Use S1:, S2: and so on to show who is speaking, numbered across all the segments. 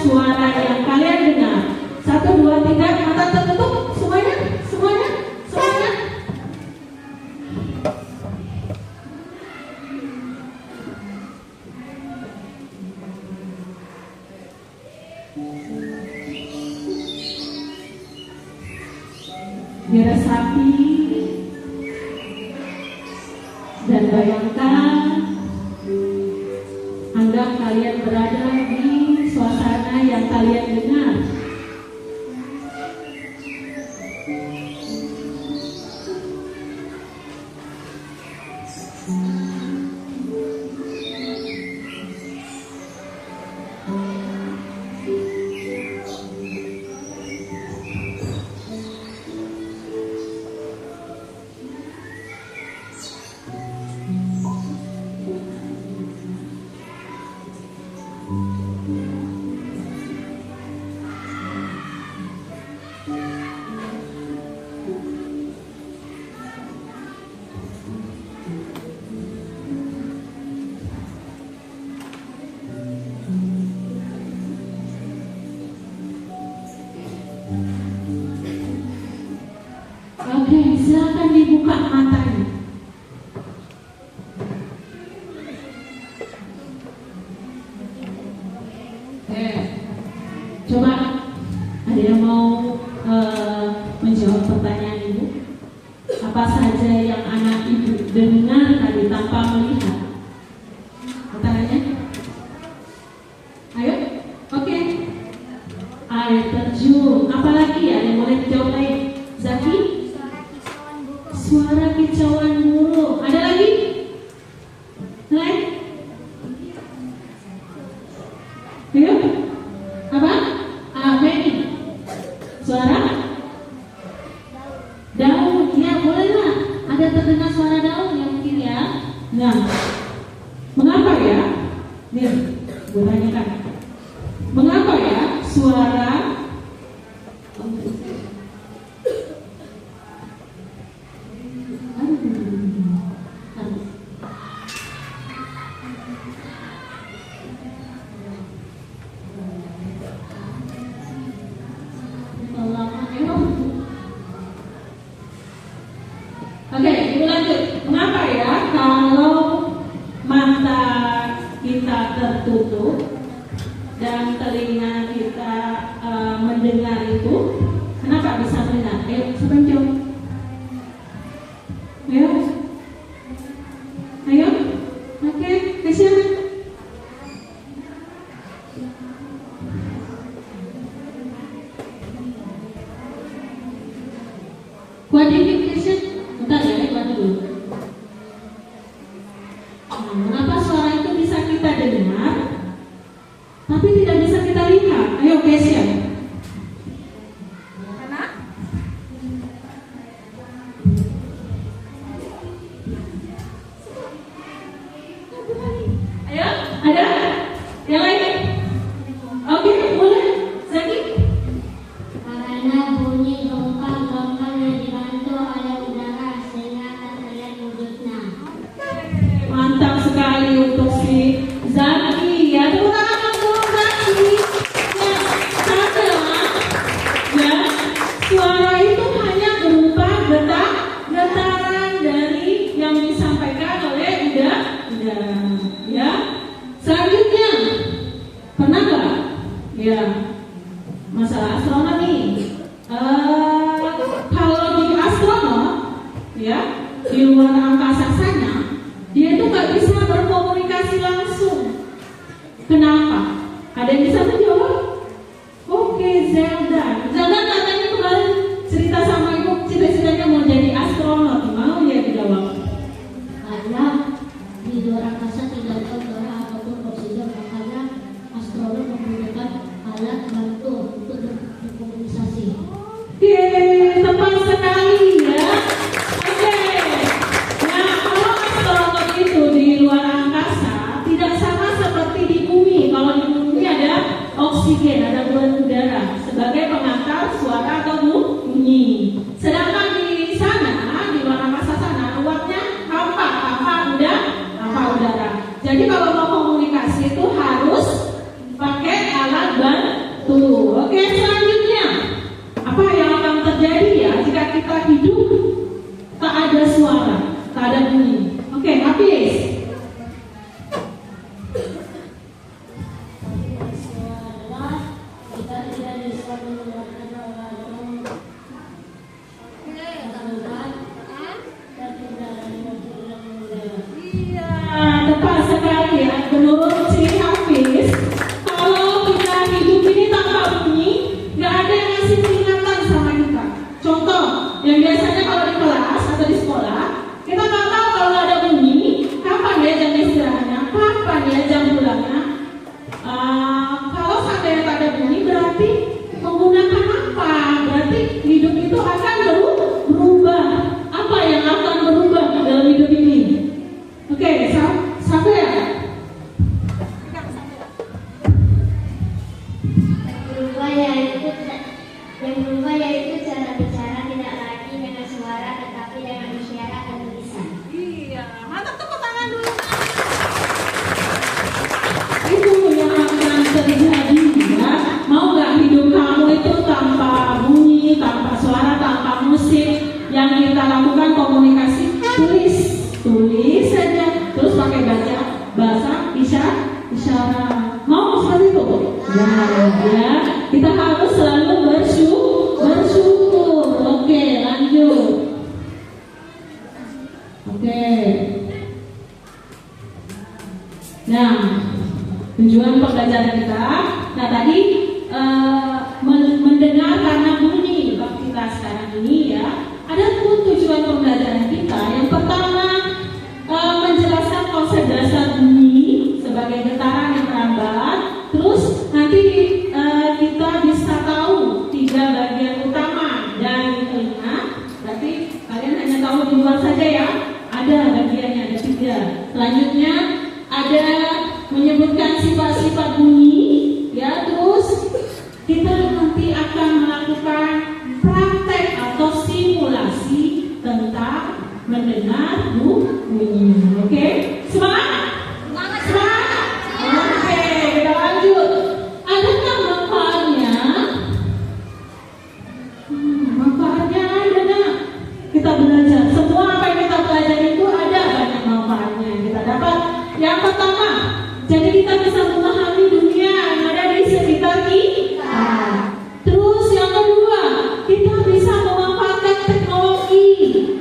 S1: Suara yang kalian dengar. 1, 2, 3, mata tertutup semuanya. diresapi, dan bayangkan, anggap kalian berada di suasana yang kalian dengar. Oke, silakan dibuka matanya. Oke, coba ada yang mau menjawab pertanyaan ibu? Apa saja yang anak ibu dengar tadi tanpa melihat? Pertanyaannya? Ayo, oke. Air terjun, apalagi ya yang boleh dijawab lain? Zaki? Suara kicauan burung. Ada lagi? Lain? Ayo? Apa? Meni. Suara? Daun. Ya boleh lah. Ada terdengar suara daun yang mungkin ya. Nah, mengapa ya? Nih, gue tanyakan. Mengapa ya suara Oke, ibu lanjut. Mengapa ya kalau mata kita tertutup dan telinga kita mendengar itu, kenapa bisa mendengar? Ayo, siapa yang jawab? Ayo, ayo. Oke, siapa? Qualification. Bentar ya, iklan dulu. Nah, mengapa suara itu bisa kita dengar, tapi tidak bisa kita lihat? Ayo, Kesia. Karena? Ayo, ada? Yang lain? Oke, boleh. Zaki?
S2: Karena bunyi gelombang-gelombang yang dibantu oleh udara sehingga akan terlihat wujudnya.
S1: Mantap sekali untuk si Zaki. Ya, tepuk tangan untuk Zaki. Ya, sama. Ya, suara itu hanya berupa getaran dari yang disampaikan oleh udara. Ya, selanjutnya pernah nggak? Ya, masalah astronomi. Kalau di astronom, ya, di luar angkasa sana, dia itu nggak bisa berkomunikasi langsung. Kenapa? Ada yang bisa menjawab? Oke, Zelda. Zelda katanya kemarin cerita sama ibu, cita-citanya mau jadi astronot. Mau dia dijawab?
S2: Karena di luar angkasa tidak ada udara ataupun oksigen, makanya astronom menggunakan alat bantu untuk berkomunikasi.
S1: Oke, tepat sekali ya. Oke. Nah, kalau astronot itu di luar angkasa tidak sama seperti di bumi. Kalau di bumi ada oksigen, ada bulan udara sebagai pengantar suara atau bunyi. Sedangkan di sana, di luar angkasa sana, ruangnya hampa udara. Jadi kalau mau komunikasi itu harus pakai alat bantu. Oke, selanjutnya apa yang akan terjadi ya jika kita hidup tak ada suara, tak ada bunyi? Oke, habis.
S2: Suara kita tidak bisa mendengarkan orang.
S1: yang biasanya kalau di kelas atau di sekolah kita nggak tahu kalau nggak ada bunyi kapan ya jam istirahatnya, kapan ya jam pulangnya. Kalau seandainya tak ada bunyi berarti menggunakan apa? Berarti hidup itu akan berubah. Apa yang akan berubah dalam hidup ini? Oke, sampai ya?
S2: Yang berubah yaitu cara bicara tidak lagi dengan suara tetapi dengan isyarat dan tulisan.
S1: Iya, mantap, tepuk tangan dulu. Itu yang akan terjadi ya. Mau nggak hidup kamu itu tanpa bunyi, tanpa suara, tanpa musik? Yang kita lakukan komunikasi tulis saja, terus pakai bahasa isyarat. Mau seperti itu? Ya, kita harus selalu bersyukur. Oke, lanjut. Oke. Nah, tujuan pembelajaran kita. Nah, tadi mendengar karena bunyi bab kita sekarang ini ya. Ada tujuan pembelajaran kita. Yang pertama, menjelaskan konsep dasar bunyi sebagai getaran yang merambat. Terus nanti kita bisa tahu 3 bagian utama dari telinga. Berarti kalian hanya tahu di luar saja ya. Ada bagiannya, ada 3. Selanjutnya ada menyebutkan sifat-sifat bunyi ya. Terus kita nanti akan melakukan praktek atau simulasi tentang mendengar bunyi. Oke? Semangat? Semangat? Oke, kita lanjut. Adakah manfaatnya? Manfaatnya ada nak? Kita belajar. Semua apa yang kita pelajari itu ada banyak manfaatnya yang kita dapat. Yang pertama, jadi kita bisa memahami dunia yang ada di sekitar kita. Terus yang kedua, kita bisa memanfaatkan teknologi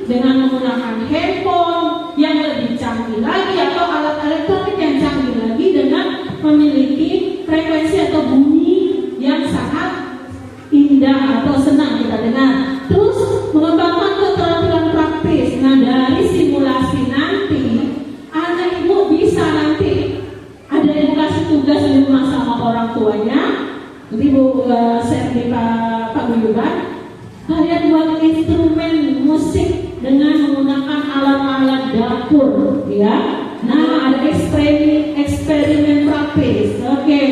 S1: dengan menggunakan handphone yang lebih canggih lagi atau alat elektronik yang canggih lagi dengan memiliki frekuensi atau bunyi yang sangat indah atau senang kita dengar. Terus mengembangkan keterampilan praktis. Nah, dari simulasi nanti anak ibu bisa nanti ada yang kasih tugas di rumah sama orang tuanya. Nanti Bu share di paguyuban. Kalian buat instrumen musik dengan menggunakan alat-alat dapur, ya. Nah, ada eksperimen praktis. Oke,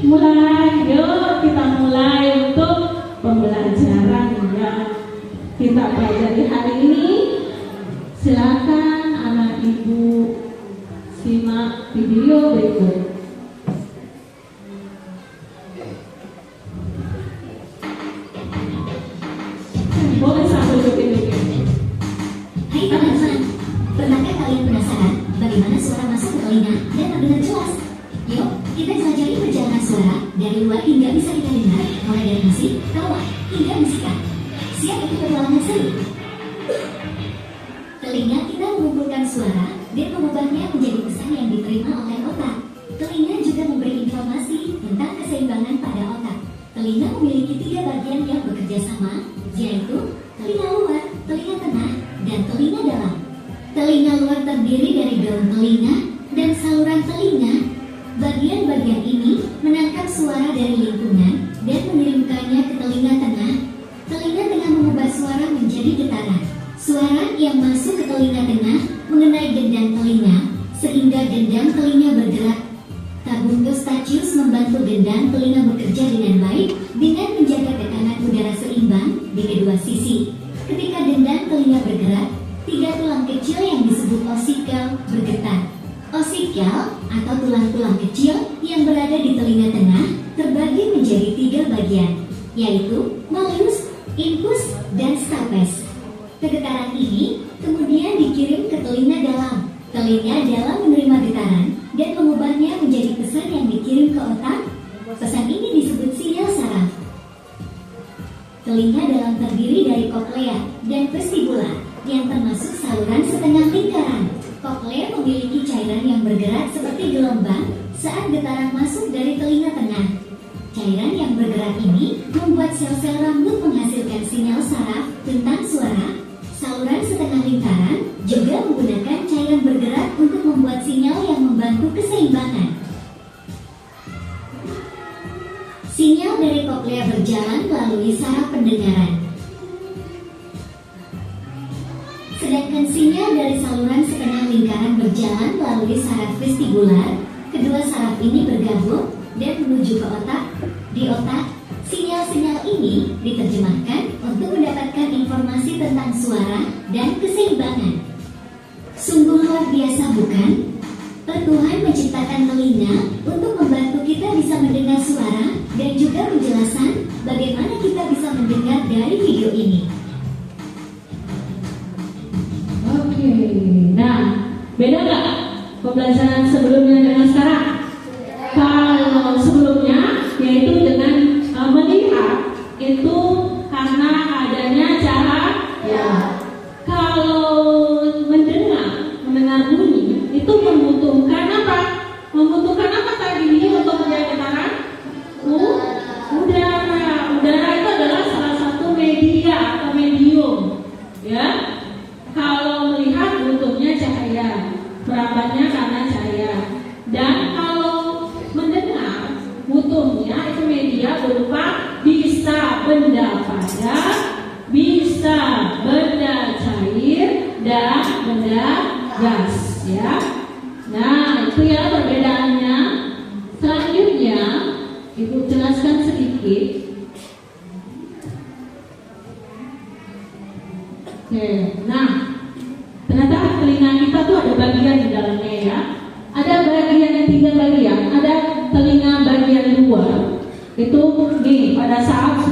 S1: mulai. Yuk kita mulai untuk pembelajaran yang kita pelajari hari ini. Silakan anak ibu simak video berikut. Boleh sambil duduk.
S3: Hai teman-teman, pernahkah kalian penasaran bagaimana suara masuk ke telinga dan terdengar jelas? Yuk, kita jelajahi perjalanan suara dari luar hingga bisa kita dengar, mulai dari musik, tawa, hingga bisikan. Siap untuk petualangan seru? Telinga kita mengumpulkan suara dan mengubahnya menjadi pesan yang diterima oleh otak. Telinga juga memberi informasi tentang keseimbangan pada otak. Telinga memiliki 3 bagian yang bekerja sama, yaitu telinga luar, telinga tengah, dan telinga dalam. Telinga luar terdiri dari daun telinga dan saluran telinga. Bagian-bagian ini menangkap suara dari lingkungan dan mengirimkannya ke telinga tengah. Telinga tengah mengubah suara menjadi getaran. Suara yang masuk ke telinga tengah mengenai gendang telinga, sehingga gendang telinga bergerak. Tabung Eustachius membantu gendang telinga bekerja dengan baik dengan menjaga tekanan udara seimbang di kedua sisi. Ketika gendang telinga bergerak, 3 tulang kecil yang disebut osikel bergetar. Osikel atau tulang-tulang kecil yang berada di telinga tengah terbagi menjadi 3 bagian, yaitu malleus, infus, dan stapes. Kegetaran ini kemudian dikirim ke telinga dalam. Telinga dalam menerima getaran dan mengubahnya menjadi pesan yang dikirim ke otak. Pesan ini disebut sinyal saraf. Telinga dalam terdiri dari koklea dan vestibula yang termasuk saluran setengah lingkaran. Koklea memiliki cairan yang bergerak seperti gelombang saat getaran masuk dari telinga tengah. Cairan yang bergerak ini membuat sel-sel rambut menghasilkan sinyal saraf tentang suara, saluran setengah lingkaran juga menggunakan cairan bergerak untuk membuat sinyal yang membantu keseimbangan. Sinyal dari koklea berjalan melalui saraf pendengaran. Sedangkan sinyal dari saluran setengah lingkaran berjalan melalui saraf vestibular. Kedua saraf ini bergabung dan menuju ke otak. Di otak, sinyal-sinyal ini diterjemahkan untuk mendapatkan informasi tentang suara dan keseimbangan. Sungguh luar biasa, bukan? Tuhan menciptakan telinga untuk membantu kita bisa mendengar suara dan juga menjelaskan bagaimana kita bisa mendengar dari video ini.
S1: Oke, nah beda nggak pembelajaran sebelumnya dengan sekarang? Kalau sebelumnya yaitu dengan melihat itu karena adanya cahaya. Kalau mendengar bunyi itu membutuhkan apa? Membutuhkan apa tadi untuk mendengarkan? Udara. Udara itu adalah salah satu media atau medium, ya. Kalau melihat butuhnya cahaya, perabatnya karena cahaya. Dan kalau mendengar butuhnya itu media berupa bisa benda padat, bisa benda cair, dan benda gas, ya. Nah, itu ya perbedaannya. Selanjutnya, Ibu jelaskan sedikit. Oke, nah, ternyata telinga kita tuh ada bagian di dalamnya, ya. Ada bagian yang 3 bagian. Ada telinga bagian luar. Itu nih pada saat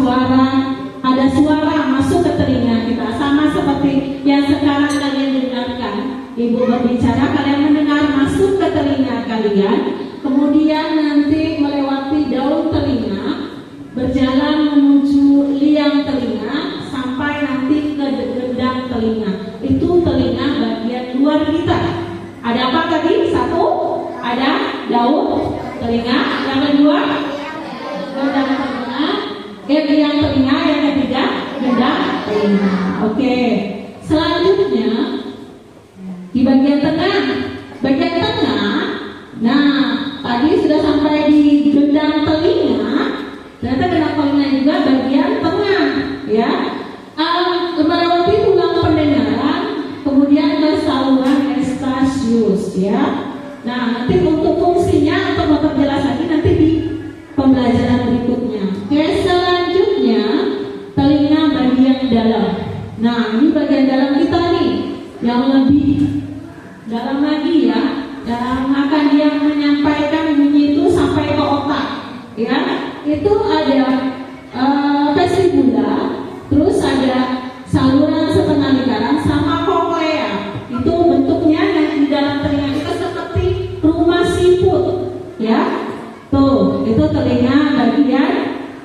S1: ada suara masuk ke telinga kita, sama seperti yang sekarang kalian dengarkan. Ibu berbicara, kalian mendengar masuk ke telinga kalian, kemudian nanti melewati daun telinga, berjalan menuju liang telinga, sampai nanti ke gendang telinga. Itu telinga bagian luar kita. Ada apa tadi? 1, ada daun telinga. Yang kedua, gendang telinga. Liang telinga. Yang ketiga, gendang telinga. Oke. Selanjutnya di bagian tengah. Bagian tengah. Nah, tadi sudah sampai di gendang telinga. Ternyata gendang telinga juga bagian tengah, ya. Melewati tulang pendengaran, kemudian ke saluran estasius, ya. Nah, nanti untuk fungsinya untuk memperjelas lagi nanti di pembelajaran berikutnya. Oke, selanjutnya telinga bagian dalam. Nah, ini bagian dalam kita nih yang lebih dalam lagi, ya. Dalam akan dia menyampaikan bunyi itu sampai ke otak, ya. Itu ada vestibula, terus ada saluran setengah lingkaran sama koklea. Itu bentuknya yang di dalam telinga kita seperti rumah siput, ya. Tuh, itu telinga bagian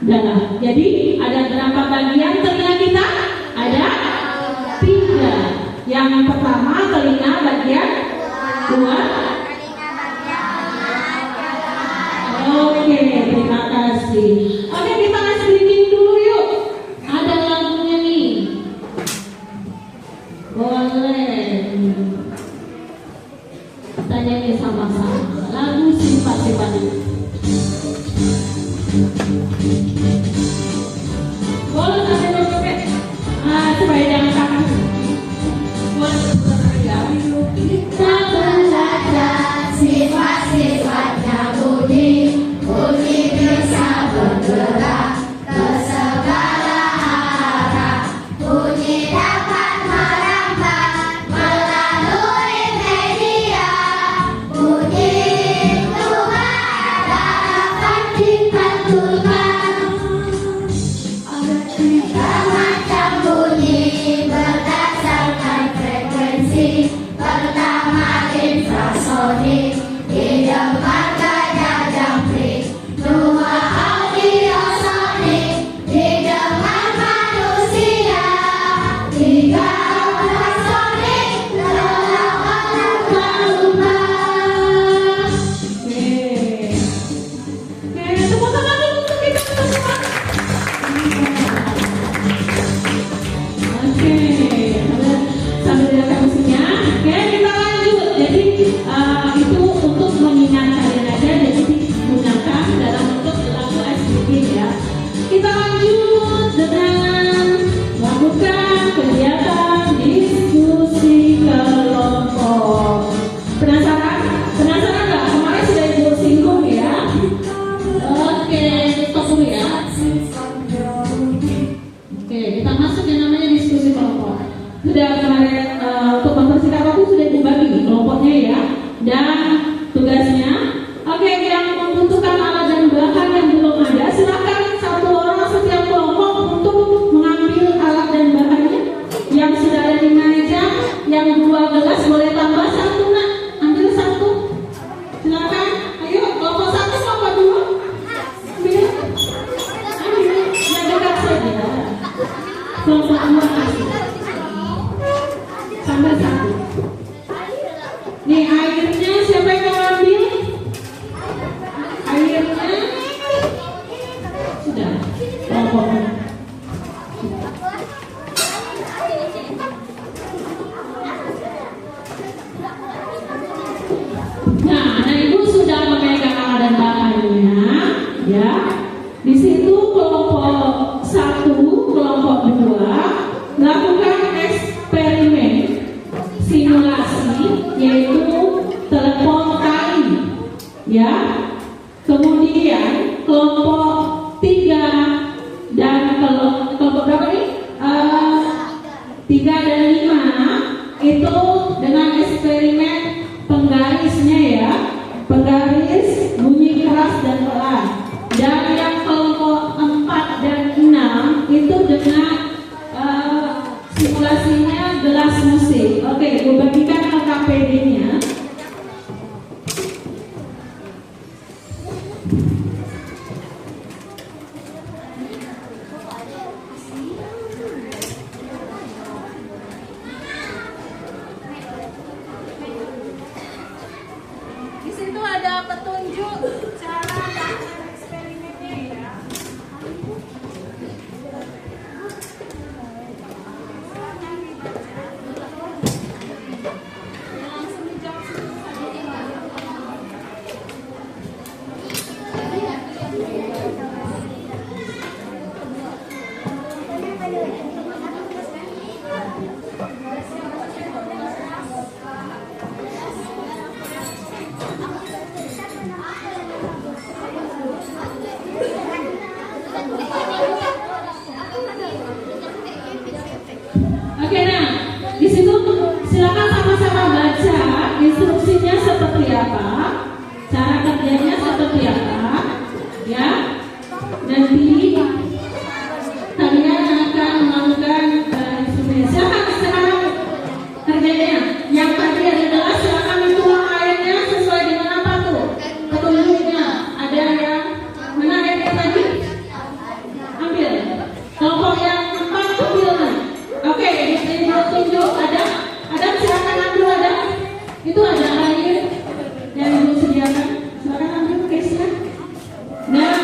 S1: dalam. Jadi ada berapa bagian telinga kita? Ada 3. Yang pertama telinga bagian luar. Oke, terima kasih. Oke, kita nge-streaming dulu yuk. Ada lagunya nih. Boleh. Kita nyanyi sama-sama. Lagu Simpan-Simpan. Boleh sampai berpepet. Supaya jangan takut. Boleh kita belajar sifat-sifatnya bunyi bisa bergerak. Oke, kita masuk yang namanya diskusi kelompok. Sudah kemarin untuk mempersingkat waktu sudah dibagi kelompoknya ya, dan tugasnya. Oke, yang membutuhkan alat dan bahan yang belum ada, silakan satu orang setiap kelompok untuk mengambil alat dan bahannya. Yang sudah ada di meja, yang 2 gelas boleh tambah 1 nak, ambil 1. Silakan, ayo kelompok 1 kelompok 2, ambil, yang dekat saja. Kelompok 2 kasih, sampai 1. Nih airnya siapa yang mau ambil? Airnya sudah kelompoknya. Nah, anak ibu sudah memegang alat dan bahannya, ya. Di situ kelompok 1, kelompok 2 lakukan eksperimen simulasi, yaitu telepon tali, ya. Kemudian kelompok 3 dan kelompok berapa nih? 3 dan 5 itu dengan eksperimen penggarisnya ya, penggaris bunyi keras dan pelan. Dan yang kelompok 4 dan 6 itu dengan simulasinya gelas musik. Oke, gue bagikan LKPD-nya. Di situ ada petunjuk cara melakukan eksperimennya ya. Langsung dijawab Oke, nah di situ silakan sama-sama baca instruksinya seperti apa, cara kerjanya seperti apa, ya. Nanti kalian akan melakukan instruksi. Silakan sekarang kerjanya. Yang tadi ada gelas, silakan dituang airnya sesuai dengan apa tuh petunjuknya. Ada yang mana airnya tadi? Ambil. Kelompok yang 4 ambil. Oke, tunjuk ada silakan ambil ada. Itu ada air yang ibu sediakan. Silakan ambil case-nya. Nah,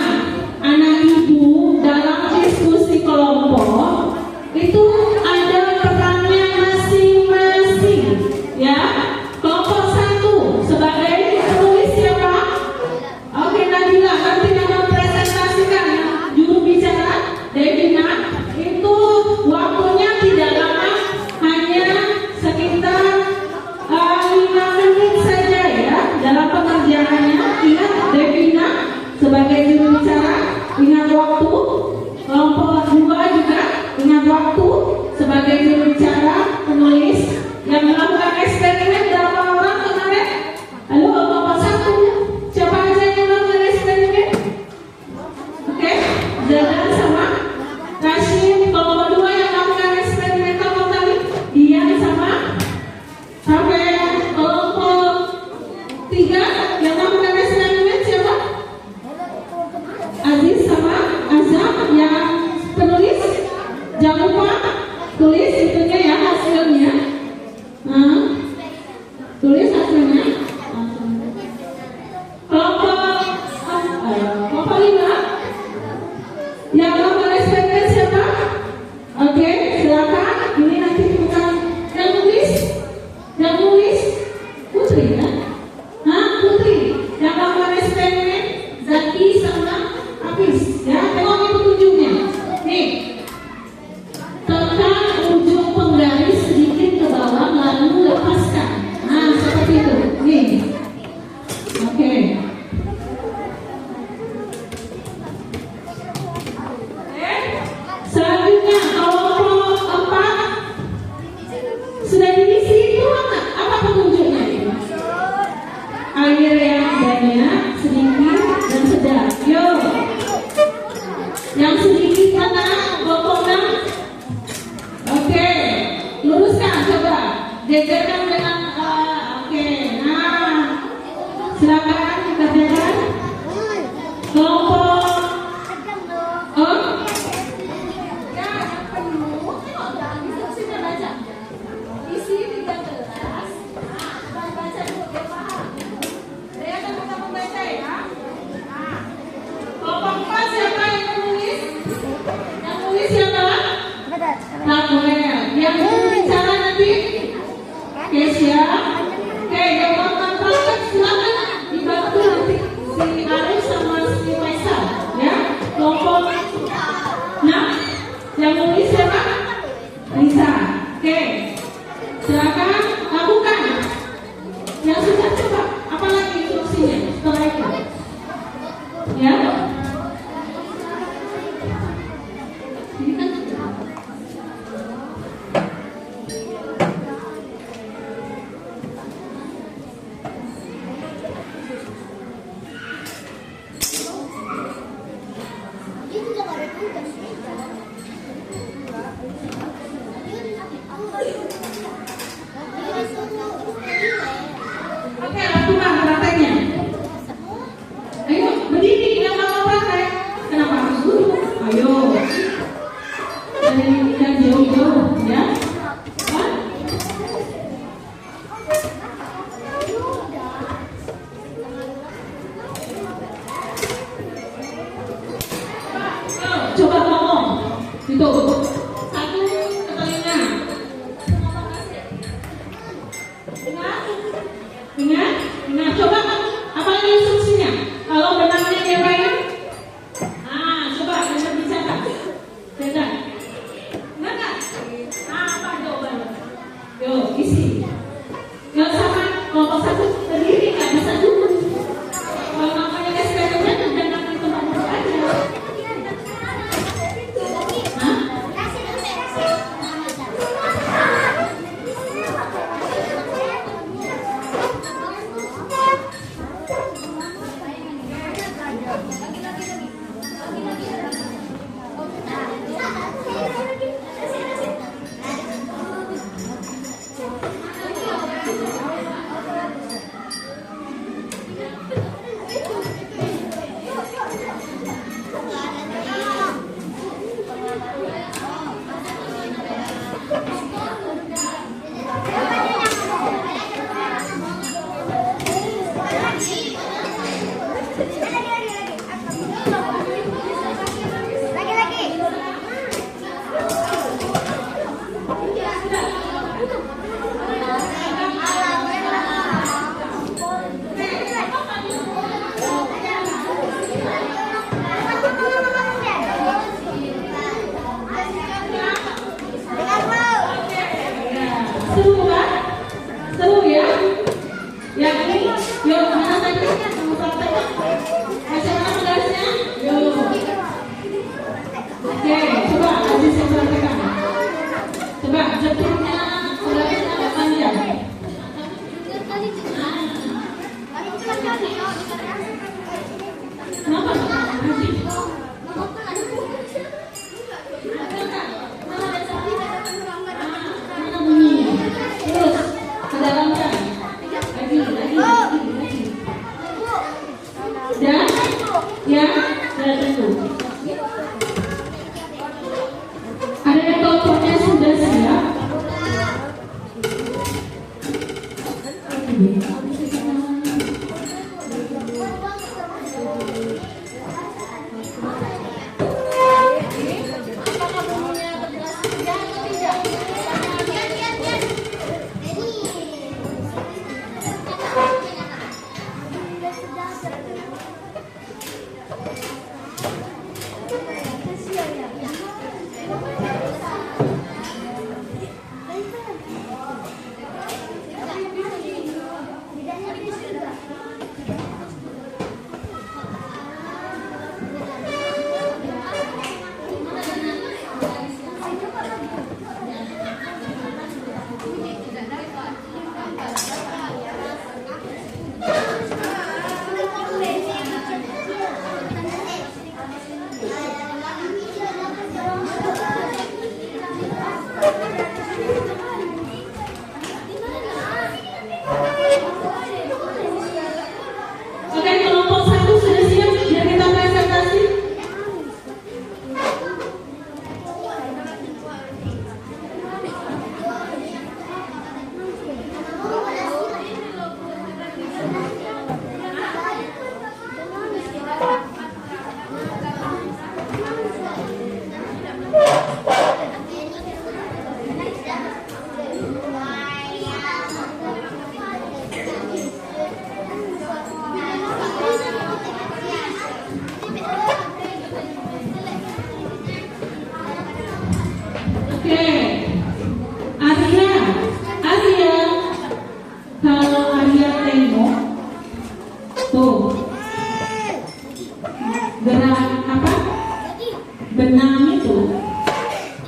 S1: anak ibu dalam diskusi kelompok itu ada perannya masing-masing, ya. Kelompok 1 sebagai penulis siapa? Oke, Nabila nanti akan presentasikan ya. Juru bicara Devina itu waktunya tidak lama, hanya sekitar 5 menit saja ya dalam pengerjaannya. Ingat Devina sebagai juru bicara, ingat waktu. Kelompok 2 juga ingat waktu sebagai juru bicara, penulis yang melakukan eksperimen. Berapa orang kemarin? Lalu kelompok 1 siapa aja yang melakukan eksperimen? Oke, Zadan sama Rashid. Kelompok 2 yang melakukan eksperimen kelompok tadi Dian sama sampai kelompok 3 yang melakukan eksperimen siapa? Aziz sama Azam yang penulis. Jangan lupa tulis itunya ya, hasilnya. Tulis hasilnya. Kelompok 5 yang melakukan eksperimen siapa? Oke, silakan. Ini nanti bukan yang tulis Putri ya. Putri yang melakukan eksperimen. Zaki sama Hafiz ya. Tengok ini petunjuknya. Nih, tekan ujung penggaris sedikit ke bawah lalu lepaskan. Seperti itu. Kesia. Oke, yang melakukan praktek silakan dibantu nanti si Arif sama si Faisal, ya. Kelompok. Nah, yang nulis siapa? Risa. Oke, silakan lakukan. Yang sudah coba, apalagi instruksinya setelah itu, ya. Ini kan oke, lakukan prakteknya. Ayo, berdiri yang mau praktek. Kenapa harus duduk? Ayo. Dan jauh-jauh, ya. Hah? Ayo, coba ngomong. Itu. Satu ke telinga. Ingat? Nah, coba apa lagi instruksinya? Kalau benangnya diapain? Coba kita bicara. Dengar. Ingat nggak? Apa jawabannya? Yo, isi. Yang sama kelompok satu berdiri nggak bisa duduk. Kalau namanya SPM-nya jangan di tempat duduk aja. Hah?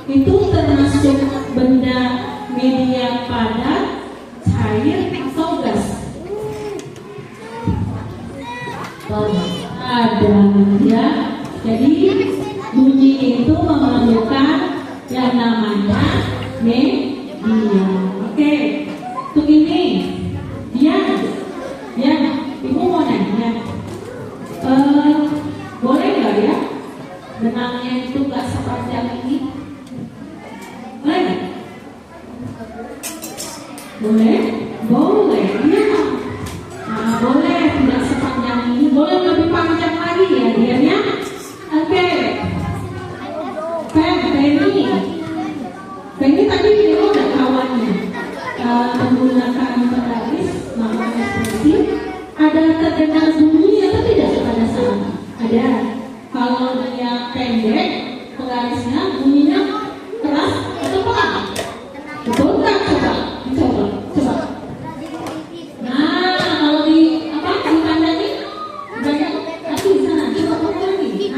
S1: itu termasuk benda media padat, cair, atau gas? Ada ya. Jadi bunyi itu memerlukan yang namanya media. Oke, untuk ini ya, ibu mau nanya, boleh nggak ya benangnya itu nggak sepanjang ini? Boleh nggak? Boleh, boleh, iya. Nah, boleh tidak sepanjang ini, boleh lebih panjang lagi ya dianya. Oke, Penny tadi dia ada kawannya menggunakan penggaris namanya ekspresi. Ada terdengar bunyi atau tidak pada saat? Ada. Kalau dia pendek penggarisnya bunyinya keras atau pelan? Betul nggak? Coba. Nah, kalau di dikandani banyak tapi di sana coba pukul lagi.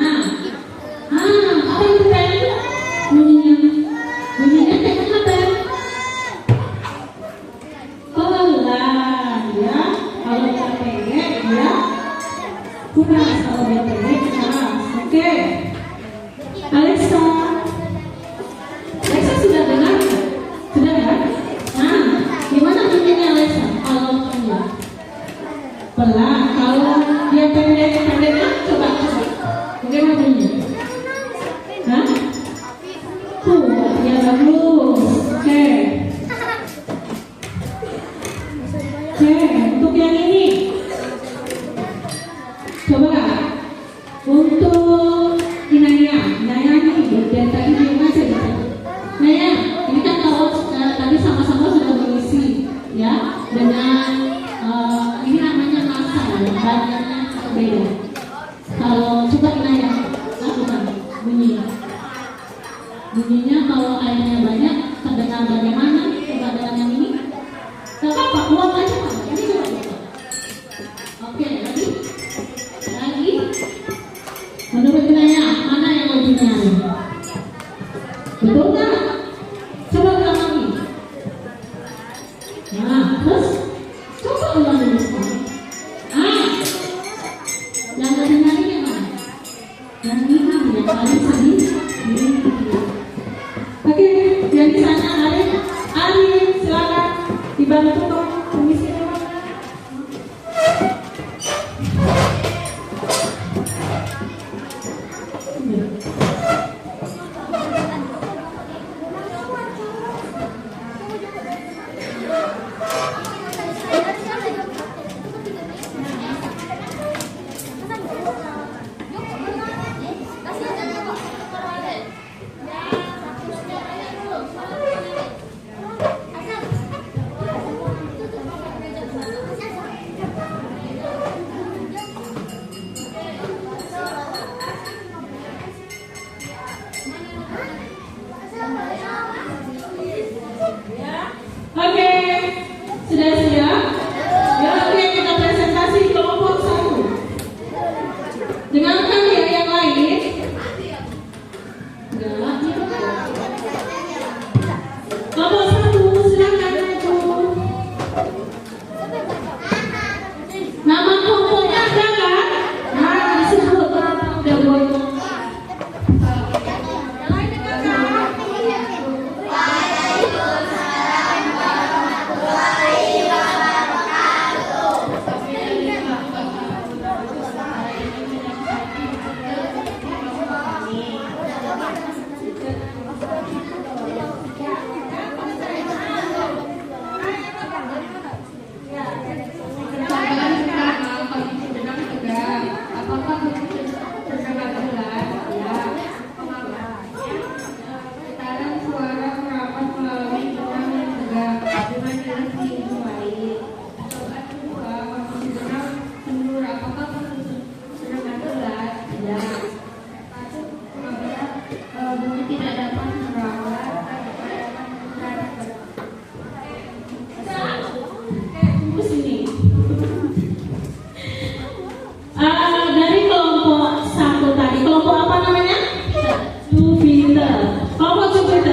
S1: Apa itu Pen? Bunyinya kayak apa? Pelan ya. Kalau dia pendek ya keras. Kalau dia pendek keras. Oke. Alexa sudah dengar? Sudah ya? Nah, gimana bunyinya Alexa? Kalau pelan. Pelan. Kalau dia pendeknya coba. Bagaimana bunyinya? Hah? Ya bagus. Oke, untuk yang ini coba untuk Inaya ini dan tadi dia masih Naya, ini kan kalau tadi sama-sama sudah mengisi ya dengan ini namanya masa ya, banyaknya berbeda. Kalau coba Inaya lakukan bunyinya kalau airnya banyak terdengar bagaimana? Coba dengan yang ini. Gak apa-apa, ulang aja Pak. Ini coba. Oke, lagi. Menurut Naya, mana yang lebih nyaman? Betul nggak? Coba ulang lagi. Nah, terus coba ulang lagi. Yang lebih nyaman yang mana? Yang ini yang paling sedih. Oke, yang di sana Arif, silakan dibantu dong mengisinya.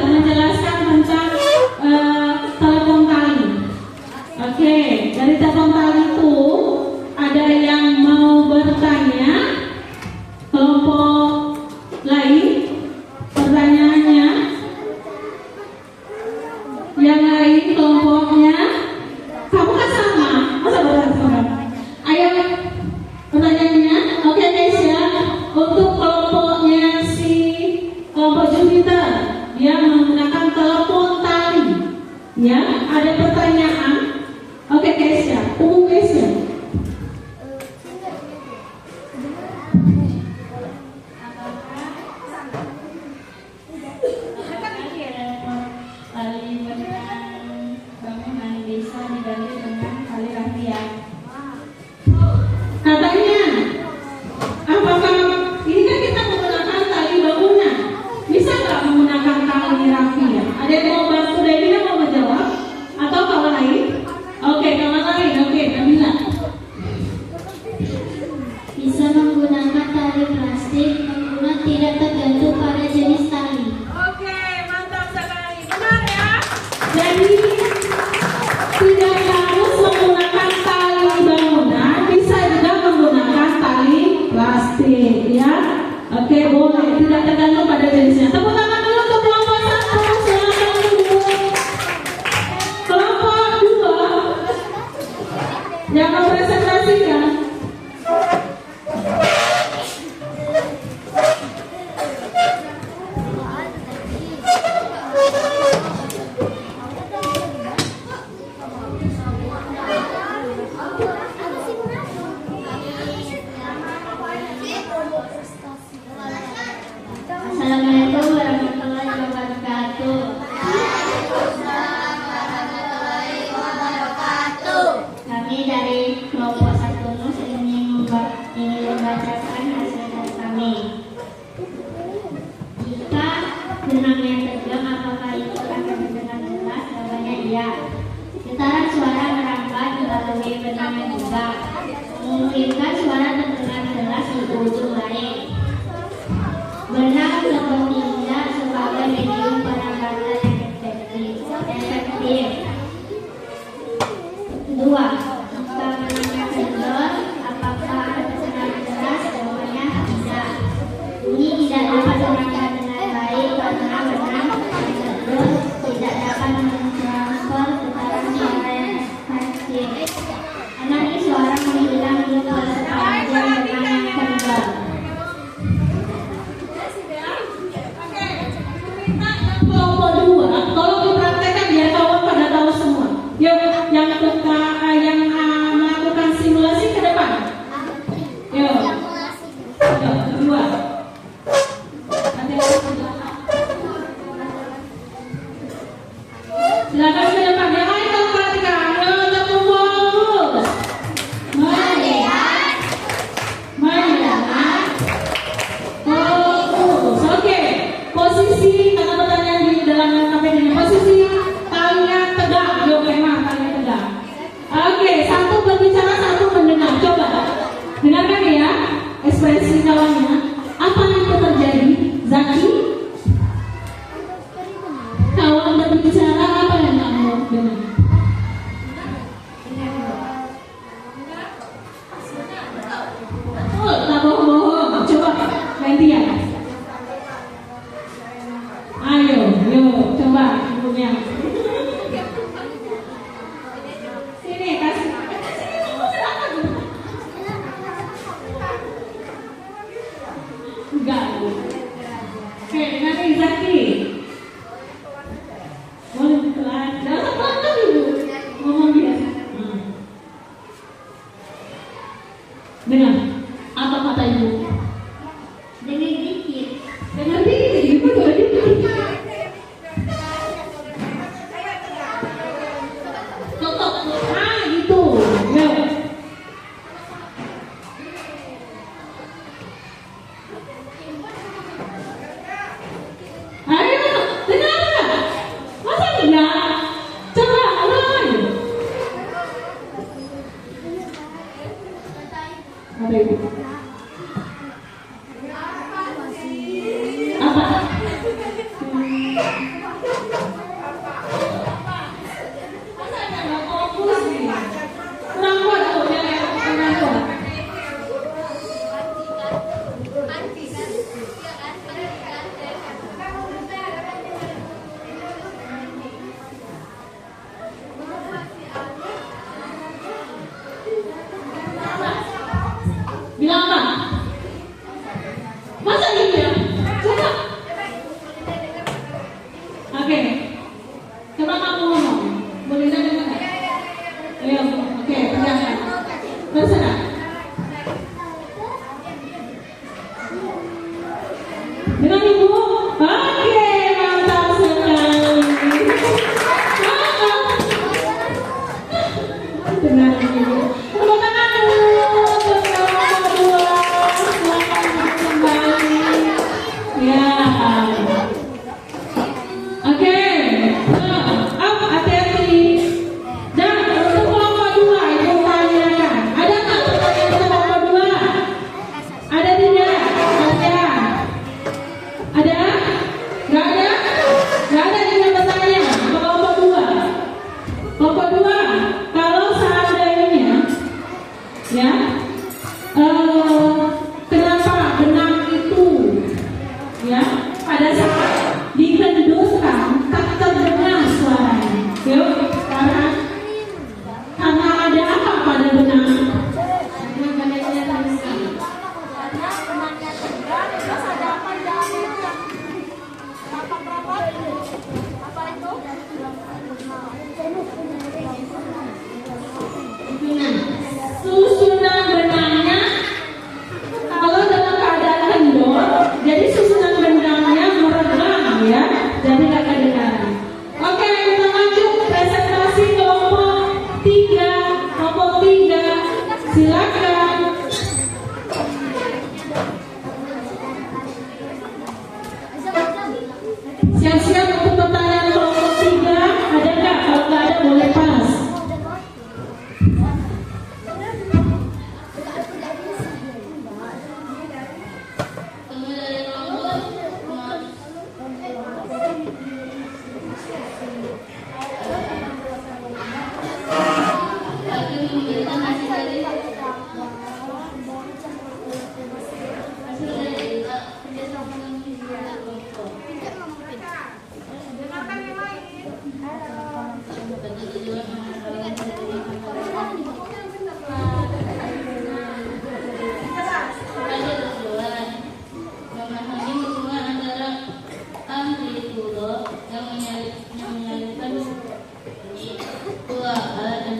S1: menjelaskan tentang telepon tali. Oke, dari telepon tali itu ada yang mau bertanya, kelompok lain pertanyaannya, yang lain kelompoknya, kamu kan sama, masa bertanya? Ayo pertanyaannya, oke guys ya, untuk kelompoknya kelompok Jupiter yang menggunakan telepon tali, ya ada pertanyaan, oke guys ya, umum guys ya. Katanya, apakah ini kan kita menggunakan tali bangunan, bisa nggak menggunakan tali rafia? Ada yang mau bantu Devina mau menjawab? Atau kawan lain? Oke, kawan lain. Oke, Nabila.
S2: Bisa menggunakan tali plastik, menggunakan tidak tergantung pada jenis tali.
S1: Oke, mantap sekali. Benar ya? Jadi tidak harus menggunakan tali bangunan, bisa juga menggunakan tali plastik, ya. Oke, boleh. Tidak tergantung pada jenisnya. Tepuk tangan dulu untuk kelompok 1. Silakan dulu. Kelompok 2 yang mempresentasikan.
S2: Assalamualaikum warahmatullahi wabarakatuh. Kami dari kelompok 1 NUS ingin membacakan hasil tes kami. Jika benangnya tegang, apakah itu akan terdengar jelas? Jawabannya iya. Getaran suara merambat melalui benang yang juga memungkinkan suara terdengar jelas di ujung lain. Benang sepertinya sebagai medium perabatan yang efektif. Kedua, jika benangnya kendor, apakah akan terdengar jelas? Jawabannya tidak. Bunyi tidak dapat terangkat dengan baik karena benang kendor tidak dapat mentransfer getaran suara yang efektif. Karena ini suara menghilang di sepanjang benang yang kendor.
S1: Kelompok 2, tolong dipraktekkan biar kawan pada tahu semua. Yuk, yang melakukan simulasi ke depan. Yuk, kedua. Silakan ke depan. Yang lain kamu perhatikan. Yuk, tepuk fokus. Melihat. Fokus. Oke. Posisi, karena pertanyaan di dalam KPD ini, posisi talinya tegak. Yuk, memang talinya tegak. Oke, satu berbicara, satu mendengar. Coba dengarkan ya ekspresi kawannya. Apa yang terjadi, Zaki? Kawan berbicara, apa yang kamu dengar? Oh, tak bohong-bohong. Coba gantian. Ayo, yuk, coba ibunya. Sini, kasih. Enggak. Oke, nanti Zaki. Boleh pelan. Jangan pelan dulu. Ngomong biasa. Dengar. Apa kata ibu?
S2: Dengar dikit.
S1: Dengar dikit. Ibu dengar dikit.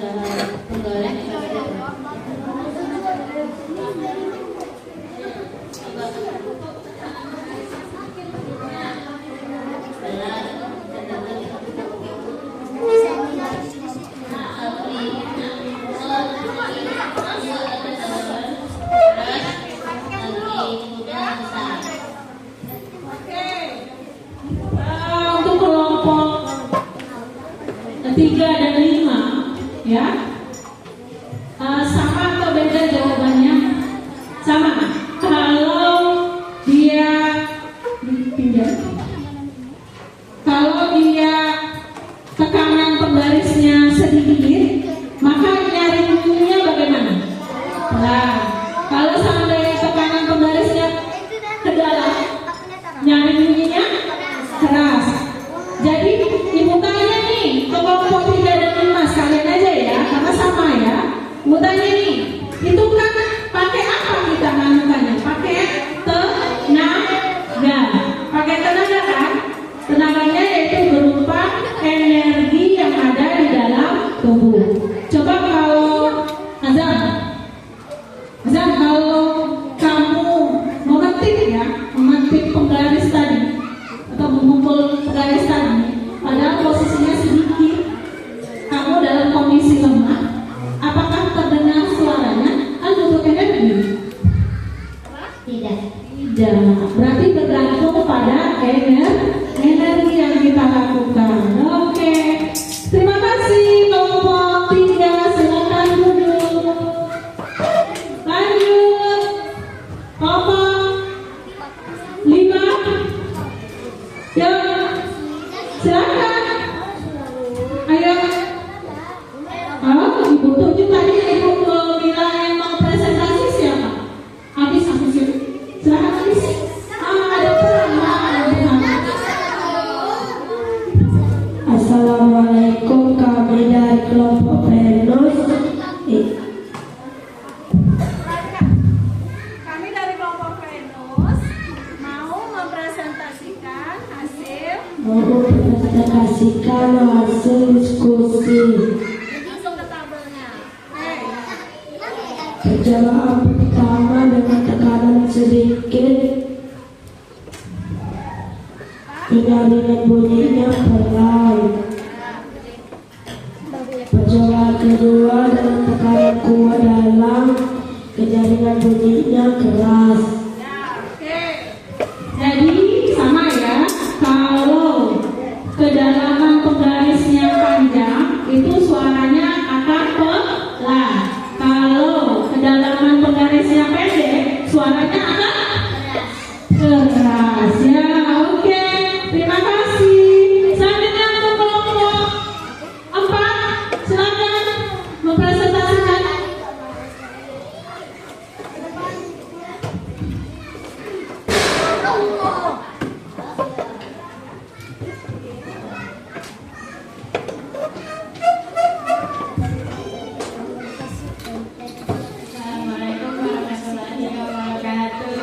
S2: menggoreng
S1: Untuk kelompok 3 dan 5, ya, sama atau beda jawabannya? Sama. Kalau dia pindah, kalau dia tekanan penggarisnya sedikit, maka nyari bunyinya bagaimana? Nah, kalau seandainya tekanan penggarisnya ke dalam, nyari bunyinya keras. Jadi ibu tanya nih, kelompok 3 dan 5 sekalian aja ya, karena sama ya. Ibu tanya nih, itu kan pakai apa kita nganukannya? Pakai tenaga. Pakai tenaga kan? Tenaganya yaitu berupa energi yang ada di dalam tubuh. Coba kalau Azam, kalau kamu memetik ya, memetik penggaris tadi atau mengumpul penggaris tadi, padahal posisinya sedikit, kamu dalam kondisi lemah, apakah terdengar suaranya? Kan butuh energi.
S2: tidak.
S1: Tidak, berarti bergantung pada energi yang kita lakukan. Oke, terima kasih kelompok 3, silakan duduk. Lanjut, kelompok 5, ya, silakan. Ayo. Ibu tunjuk tadi ibu bilang yang mau presentasi siapa? Habis ya. Silakan habis. Ada peran.
S4: Assalamualaikum, kami dari kelompok Venus.
S5: Kami dari kelompok Venus mau mempresentasikan hasil.
S4: Mempresentasikan hasil diskusi
S5: Langsung ke tabelnya.
S4: perjalanan pertama dengan tekanan sedikit, penyaringan bunyinya pelan. Perjalanan kedua dengan tekanan kuat dalam, penyaringan bunyinya keras.
S1: Jadi sama ya, kalau kedalaman penggarisnya panjang, itu suaranya akan pelan. Kalau kedalaman penggarisnya pendek, suaranya akan keras. Ya, oke. Terima kasih. Selanjutnya untuk kelompok 4, silakan mempresentasikan.
S2: Assalamualaikum warahmatullahi wabarakatuh.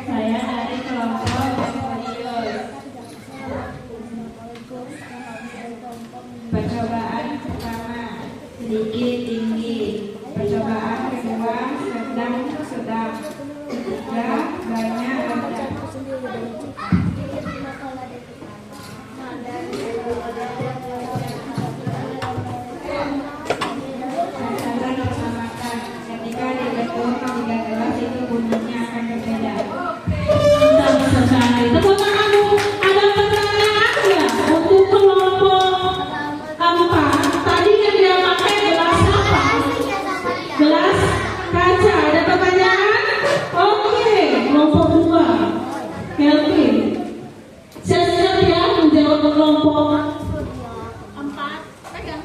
S2: Saya dari kelompok Venus. Percobaan pertama sedikit tinggi. Percobaan kedua sedang, ketiga banyak rendah. Cara menamakan ketika dibentuk 3 gelas itu bunyinya akan berbeda.
S1: Mantap sekali. Tepuk tangan dulu. Ada pertanyaan ya untuk kelompok 4. Tadi yang dia pakai gelas apa? Gelas kaca. Ada pertanyaan? Oke, kelompok 2. Kelvin. Siap-siap ya menjawab kelompok
S5: 4. Pegang.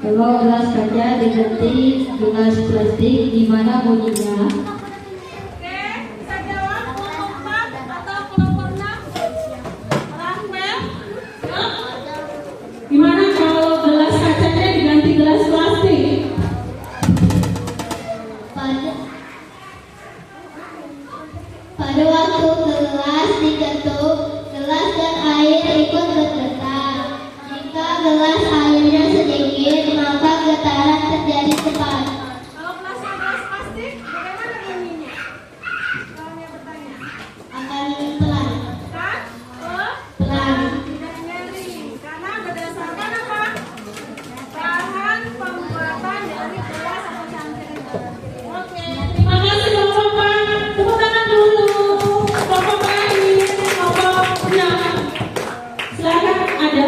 S2: Kalau gelas kaca diganti gelas plastik, gimana bunyinya?
S5: Oke, bisa jawab kelompok 4 atau kelompok 6? Rahmel?
S1: Gimana kalau gelas kacanya diganti gelas plastik?
S2: Pada waktu gelas diketuk, gelas dan air ikut bergetar. Jika gelas airnya sedikit, maka getaran terjadi cepat.
S5: Kalau gelasnya gelas plastik, bagaimana bunyinya? Kalau dia bertanya.
S2: Akan pelan,
S5: Kan?
S2: pelan.
S5: Tidak nyaring. Karena berdasarkan apa? Bahan pembuatan dari gelas atau cangkir itu. Oke.
S1: Terima kasih Bapak. Tepuk tangan dulu. Bapak lain, Bapak punya. Silakan ada.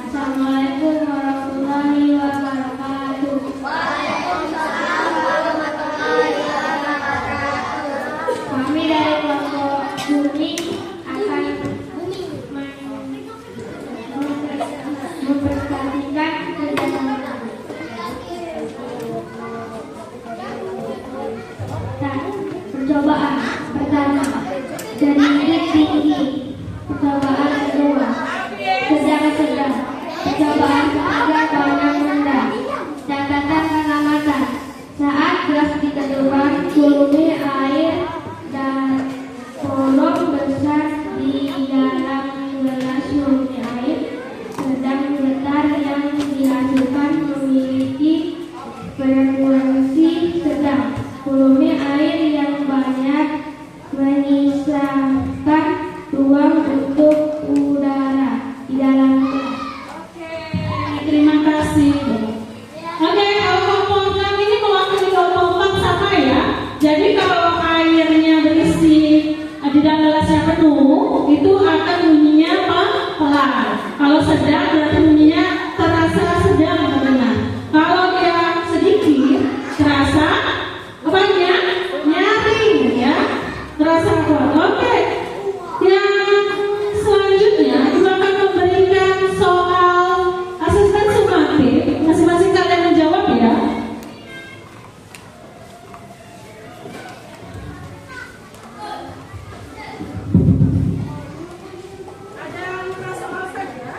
S2: Assalamualaikum warahmatullahi wabarakatuh. Kami dari kelompok Bumi akan mempresentasikan percobaan pertama dari titik tinggi, percobaan kedua sedang-sedang, percobaan ketiga banyak rendah. Catatan pengamatan: saat gelas diketukkan, volume air dan volume besar di dalam gelas volume air sedang getar yang dihasilkan memiliki frekuensi sedang. Volume air yang banyak menyisakan ruang untuk udara di dalam gelas.
S1: Terima kasih. Oke, kalau kelompok ini mewakili kelompok sama ya. Jadi kalau airnya berisi di dalam gelasnya penuh, itu akan bunyinya apa? Pelan. Kalau sedang berarti bunyinya terasa sedang teman-teman. Kalau dia sedikit, terasa apanya? Nyaring ya. Terasa kuat. Oke. Yang selanjutnya kita akan memberikan soal asesmen sumatif. Masing-masing kalian menjawab ya.
S5: Ada muka soal saja.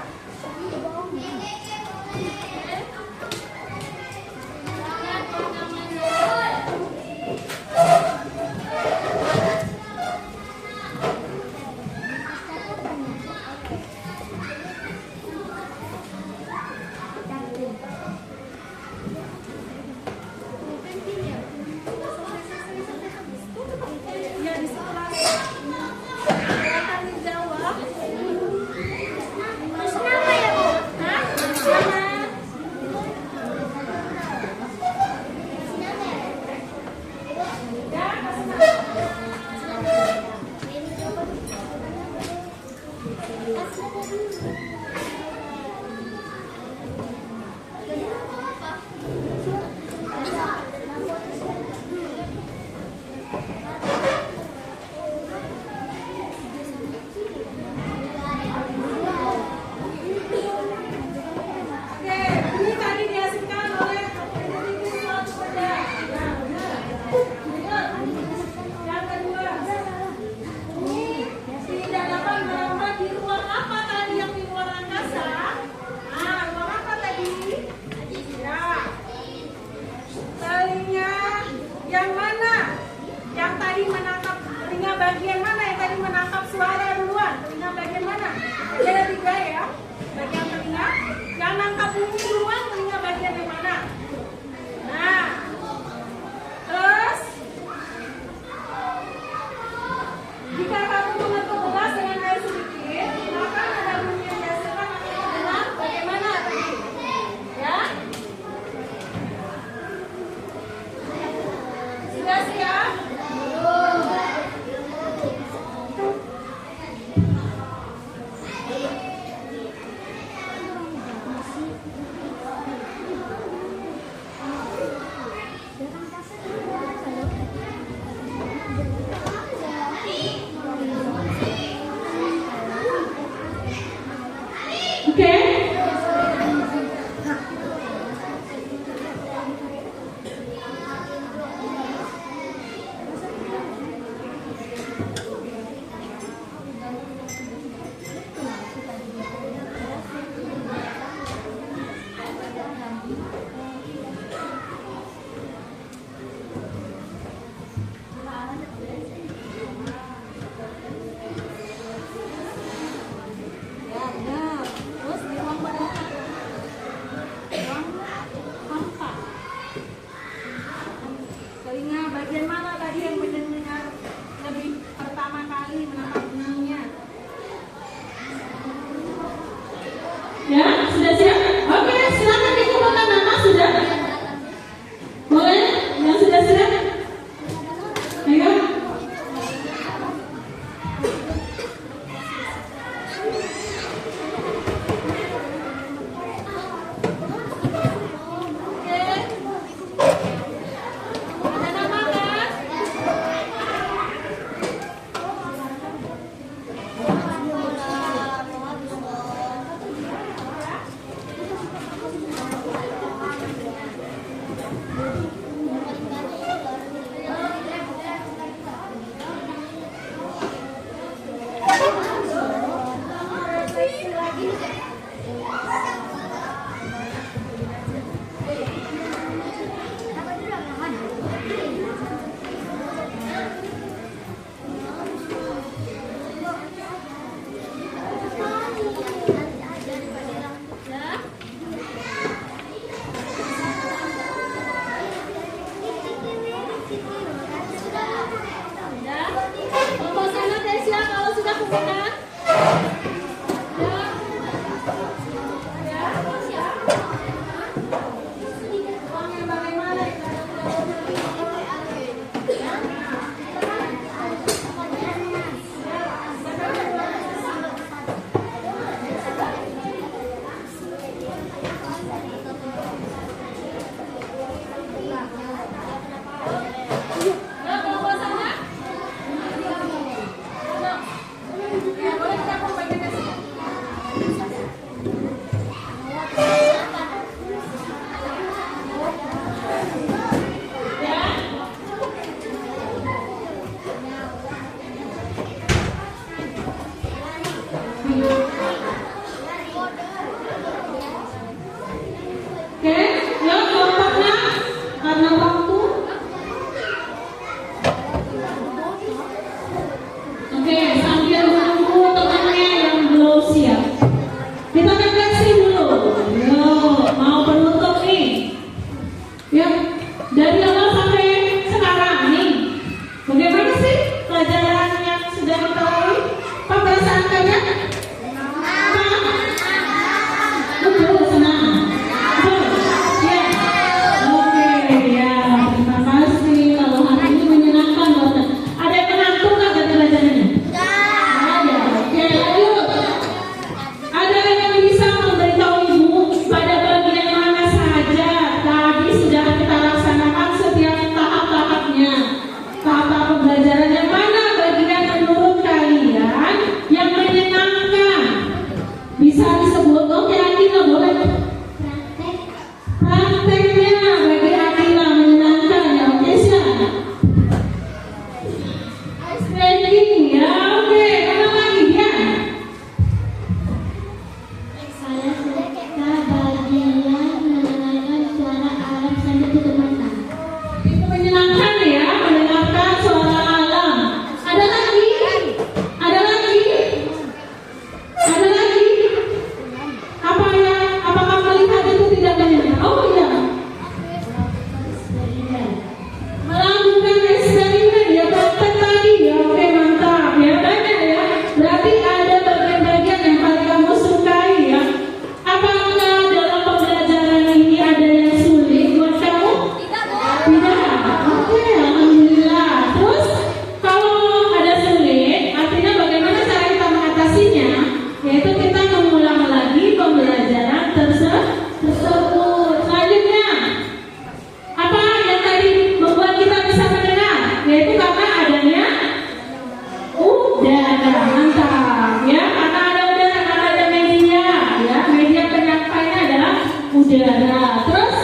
S1: udara. Terus,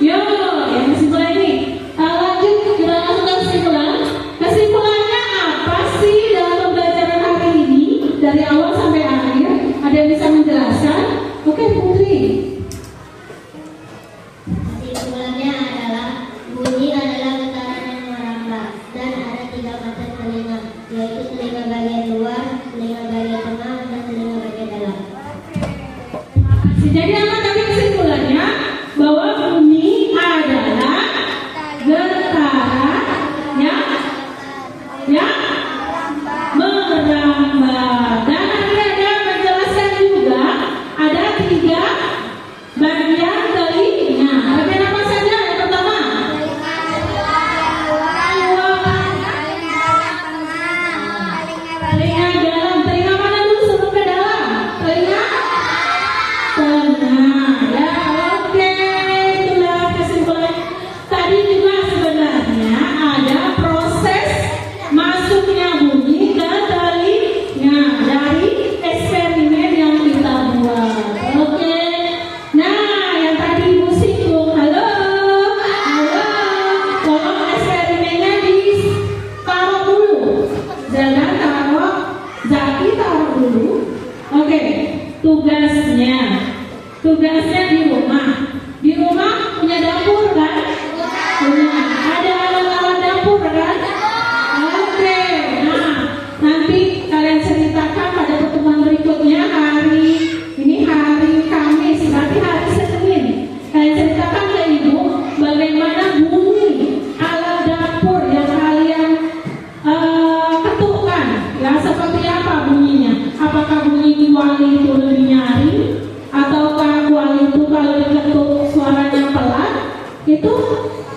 S1: yang kesimpulan ini. Lanjut kita langsung ke kesimpulan. Kesimpulannya apa sih dalam pembelajaran hari ini dari awal sampai akhir? Ada yang bisa menjelaskan? Oke, Putri.
S2: Kesimpulannya adalah bunyi adalah getaran yang merambah dan ada 3 mata telinga, yaitu telinga bagian luar, telinga bagian tengah, dan telinga bagian dalam.
S1: Jadi apa tadi kesimpulannya? Bahwa bunyi adalah getaran yang merambah. Dan nanti ada menjelaskan juga ada 3 bagian telinga. Bagian apa saja? Yang pertama, telinga dalam. Telinga mana dulu sebelum ke dalam? Telinga tengah. Ya, oke. Itulah kesimpulan. Tadi juga sebenarnya ada proses masuknya bunyi ke telinga dari eksperimen yang kita buat. Oke. Nah, yang tadi Ibu singgung, halo. Tolong eksperimennya ditaruh dulu. Jangan taruh, Zaki taruh dulu. Oke. Tugasnya di rumah. Di rumah punya dapur kan? Punya. Ada alat-alat dapur kan? Oke. Nah, nanti kalian ceritakan pada pertemuan berikutnya hari Kamis, berarti hari Senin. Kalian ceritakan ke Ibu bagaimana bunyi alat dapur yang kalian ketukkan. Ya, seperti apa bunyinya? Apakah bunyi kuali itu lebih nyaring? Ataukah kuali itu kalau diketuk suaranya pelan? Itu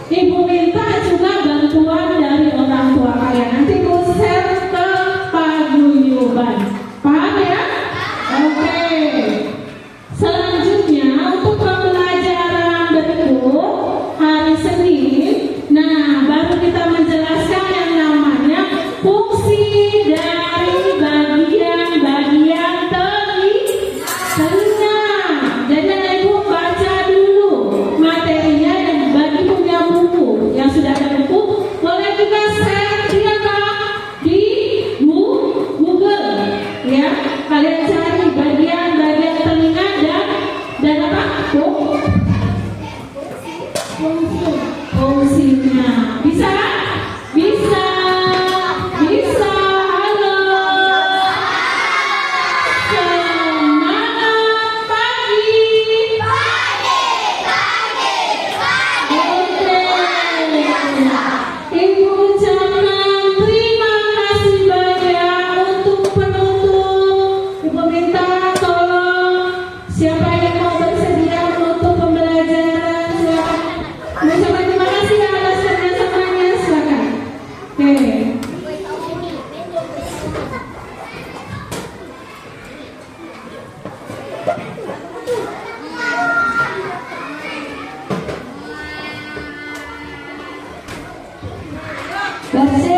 S1: Ibu minta juga bantuan dari orang tua kalian. Nanti Ibu share ke paguyuban. Paham ya? Oke. Selanjutnya untuk pembelajaran berikut hari Senin. Nah, baru kita menjelaskan yang namanya fungsi dari bagian-bagian telinga. Jadi Ibu baca dulu materinya dan bagi punya buku yang sudah ada buku boleh juga share di Google ya. Kalian cari bagian-bagian telinga dan apa? Fungsinya. Bisa? Bisa. Halo. Semangat pagi. Oke. Ibu ucapkan terima kasih banyak untuk penutup. Ibu minta tolong siapa yang mau bersedia menutup pembelajaran, silakan. Mengucapkan terima kasih atas kerjasamanya, silakan. Oke. Bersedia.